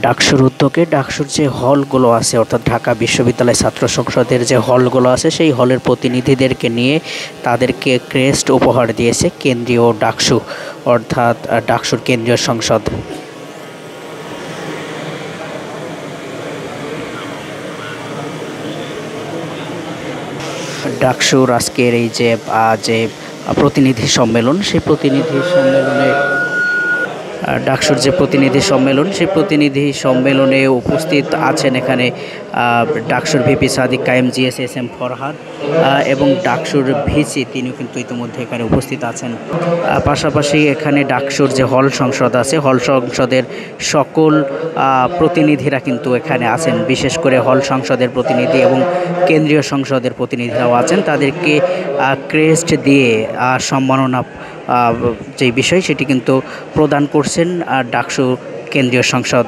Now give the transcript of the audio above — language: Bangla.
ডাকসুর উদ্যোগে ডাকসুর যে হলগুলো আছে অর্থাৎ ঢাকা বিশ্ববিদ্যালয় ছাত্র সংসদের যে হলগুলো আছে সেই হলের প্রতিনিধিদেরকে নিয়ে তাদেরকে ক্রেস্ট উপহার দিয়েছে কেন্দ্রীয় ডাকসু অর্থাৎ ডাকসুর কেন্দ্রীয় সংসদ। ডাকসুর আজকের এই যে প্রতিনিধি সম্মেলন সেই প্রতিনিধি সম্মেলনে ডাকসুর যে প্রতিনিধি সম্মেলন সেই প্রতিনিধি সম্মেলনে উপস্থিত আছেন এখানে ডাকসুর ভিপি সাদিক কায়েম জিএস এম ফরহাদ এবং ডাকসুর ভিসি তিনিও কিন্তু ইতিমধ্যে এখানে উপস্থিত আছেন। পাশাপাশি এখানে ডাকসুর যে হল সংসদ আছে হল সংসদের সকল প্রতিনিধিরা কিন্তু এখানে আছেন, বিশেষ করে হল সংসদের প্রতিনিধি এবং কেন্দ্রীয় সংসদের প্রতিনিধিরাও আছেন। তাদেরকে ক্রেস্ট দিয়ে সম্মাননা যে বিষয় সেটি কিন্তু প্রদান করছেন ডাকসু কেন্দ্রীয় সংসদ।